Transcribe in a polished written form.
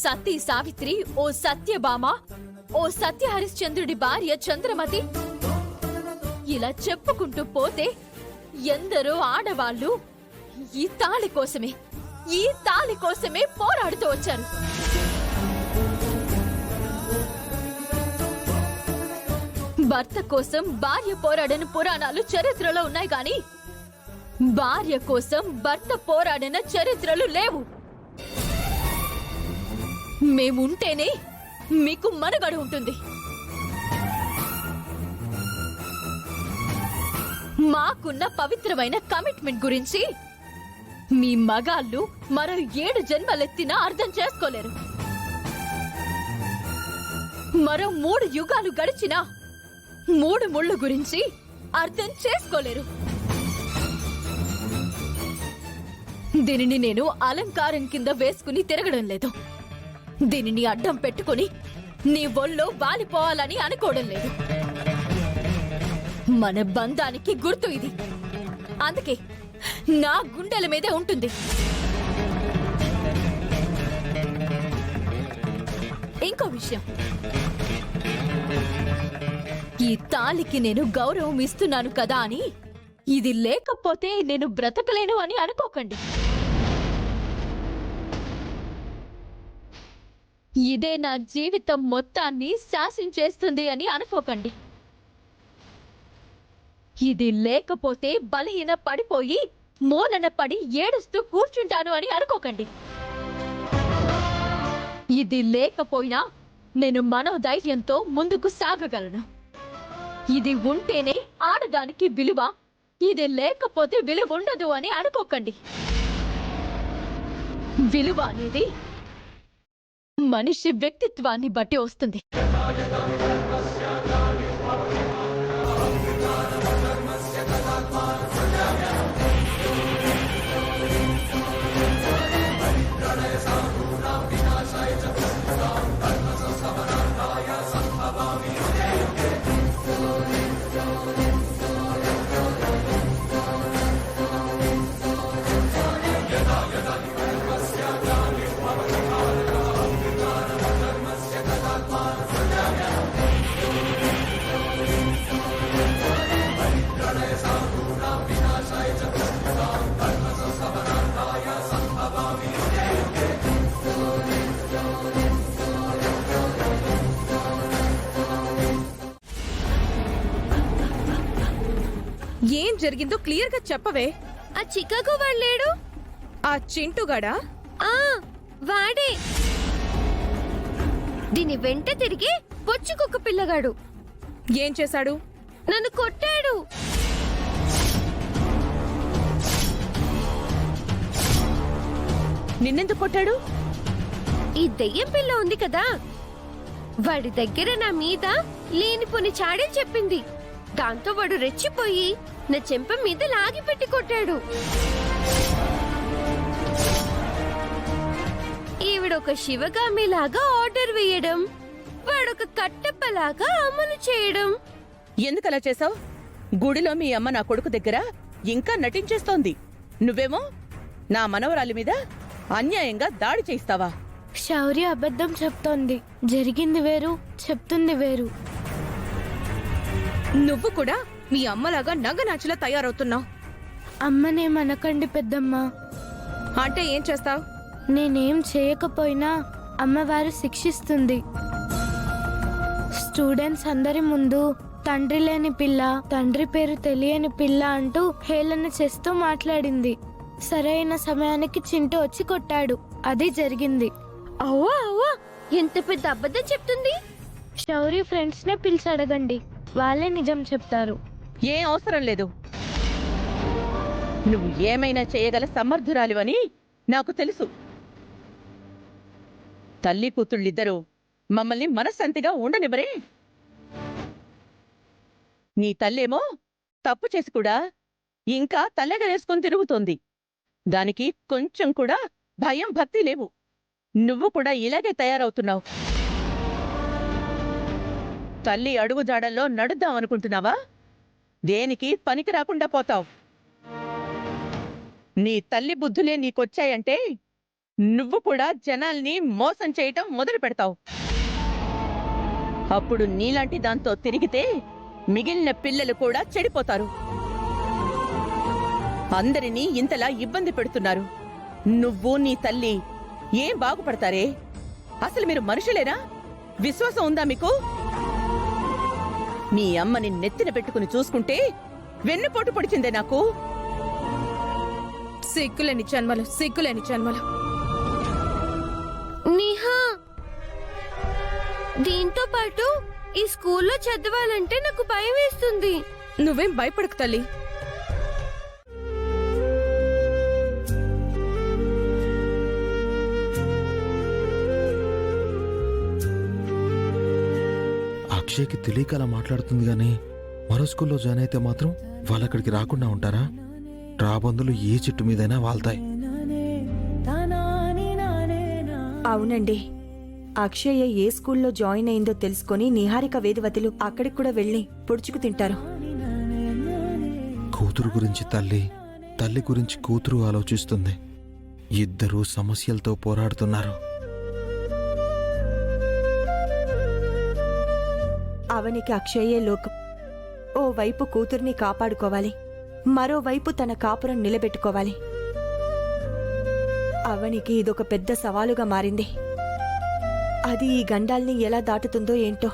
సతీ సావిత్రి, ఓ సత్యభామ, ఓ సత్య హరిశ్చంద్రుడి భార్య చంద్రమతి, ఇలా చెప్పుకుంటూ పోతే ఎందరో ఆడవాళ్లు ఈ తాళి కోసమే పోరాడుతూ వచ్చారు. భర్త కోసం భార్య పోరాడిన పురాణాలు చరిత్రలో ఉన్నాయి కానీ భార్య కోసం భర్త పోరాడిన చరిత్రలు లేవు. మేముంటేనే మీకు మనుగడ ఉంటుంది. మాకున్న పవిత్రమైన కమిట్మెంట్ గురించి మీ మగాళ్ళు మరో 7 జన్మలెత్తినా అర్థం చేసుకోలేరు. మరో 3 యుగాలు గడిచినా 3 ముళ్ళు గురించి అర్థం చేసుకోలేరు. దీనిని నేను అలంకారం కింద వేసుకుని తిరగడం లేదు. దీనిని అడ్డం పెట్టుకుని నీ ఒళ్ళో వాలిపోవాలని అనుకోవడం లేదు. మన బంధానికి గుర్తు ఇది. అందుకే నా గుండెల మీదే ఉంటుంది. ఇంకో విషయం, ఈ తాళికి నేను గౌరవం ఇస్తున్నాను కదా అని ఇది లేకపోతే నేను బ్రతకలేను అని అనుకోకండి. ఇదే నా జీవితం మొత్తాన్ని శాసించేస్తుంది అని అనుకోకండి. ఇది లేకపోతే బలహీన పడిపోయి మూలన పడి ఏడుస్తూ కూర్చుంటాను అని అనుకోకండి. ఇది లేకపోయినా నేను మనోధైర్యంతో ముందుకు సాగగలను. ఇది ఉంటేనే ఆడదానికి విలువ, ఇది లేకపోతే విలువ ఉండదు అని అనుకోకండి. విలువ అనేది మనిషి వ్యక్తిత్వాన్ని బట్టి వస్తుంది. ఏం జరిగిందో క్లియర్ గా చెప్పవే. ఆ చికాగో వాడు లేడు? ఆ చింటుగాడా? వాడే. దీని వెంట తిరిగి బొచ్చుకొక్క పిల్లగాడు. ఏం చేశాడు? నన్ను కొట్టాడు. నిన్నెందుకు కొట్టాడు? ఈ దెయ్యం పిల్ల ఉంది కదా, వాడి దగ్గర నా మీద లేనిపోని చాడీలు చెప్పింది. దాంతో వాడు రెచ్చిపోయి నా చెంప మీద లాగి పెట్టి కొట్టాడు. ఈవిడొక శివగామిలాగా ఆర్డర్ వేయడం, వాడొక కట్టప్పలాగా అమలు చేయడం. ఎందుకలా చేసావు? గుడిలో మీ అమ్మ నా కొడుకు దగ్గర ఇంకా నటించేస్తోంది. నువ్వేమో నా మనవరాలి మీద అన్యాయంగా దాడి చేయిస్తావా? శౌర్య అబద్ధం చెప్తోంది. జరిగింది వేరు, చెప్తుంది వేరు. నువ్వు కూడా మీ అమ్మలాగా నగనాచిలా తయారవుతున్నావు. అమ్మనేమనకండి పెద్దమ్మ. అంటే ఏం చేస్తావు? నేనేం చేయకపోయినా అమ్మవారు శిక్షిస్తుంది. స్టూడెంట్స్ అందరి ముందు తండ్రి లేని పిల్ల, తండ్రి పేరు తెలియని పిల్ల అంటూ హేళన చేస్తూ మాట్లాడింది. సరైన సమయానికి చింటూ వచ్చి కొట్టాడు. అది జరిగింది. అవ్వా అవ్వా, ఎంత పెద్ద అబద్ధం చెప్తుంది. శౌర్య ఫ్రెండ్స్ నే పిలిచి అడగండి, వాళ్ళే నిజం చెప్తారు. ఏం అవసరం లేదు. నువ్వు ఏమైనా చేయగల సమర్థురాలివని నాకు తెలుసు. తల్లి కూతుళ్ళిద్దరూ మమ్మల్ని మనశ్శాంతిగా ఉండనివ్వరే. నీ తల్లేమో తప్పు చేసి కూడా ఇంకా తల్లెగరేసుకొని తిరుగుతోంది. దానికి కొంచెం కూడా భయం భక్తి లేవు. నువ్వు కూడా ఇలాగే తయారవుతున్నావు. తల్లి అడుగుజాడల్లో నడుద్దాం అనుకుంటున్నావా? దేనికి పనికి రాకుండా పోతావు. నీ తల్లి బుద్ధులే నీకొచ్చాయంటే నువ్వు కూడా జనాల్ని మోసం చేయటం మొదలు పెడతావు. అప్పుడు నీలాంటి దాంతో తిరిగితే మిగిలిన పిల్లలు కూడా చెడిపోతారు. అందరినీ ఇంతలా ఇబ్బంది పెడుతున్నారు. నువ్వు నీ తల్లి ఏం బాగుపడతారే? అసలు మీరు మనుషులేనా? విశ్వాసం ఉందా మీకు? మీ అమ్మని నెత్తిన పెట్టుకుని చూసుకుంటే వెన్నుపోటు పొడిచిందే నాకు. సిగ్గులేని జన్మలు, సిగ్గులేని జన్మలు. నిహా, దీంతో పాటు ఈ స్కూల్లో చదవాలంటే నాకు భయం వేస్తుంది. నువ్వేం భయపడకు తల్లి. అక్షయ్కి తెలియక అలా మాట్లాడుతుంది గానీ మరో స్కూల్లో జాయిన్ అయితే మాత్రం వాళ్ళక్కడికి రాకుండా ఉంటారా? రాబందులు ఏ చెట్టు మీదైనా వాళ్తాయి. అవునండి, అక్షయ్య ఏ స్కూల్లో జాయిన్ అయిందో తెలుసుకొని నిహారిక వేదవతులు అక్కడికి కూడా వెళ్ళి పొడుచుకు తింటారు. కూతురు గురించి తల్లి, తల్లి గురించి కూతురు ఆలోచిస్తుంది. ఇద్దరూ సమస్యలతో పోరాడుతున్నారు. అవనికి అక్షయ్యే లోకం. ఓ వైపు కూతుర్ని కాపాడుకోవాలి, మరోవైపు తన కాపురం నిలబెట్టుకోవాలి. అవనికి ఇదొక పెద్ద సవాలుగా మారింది. అది ఈ గండాల్ని ఎలా దాటుతుందో ఏంటో.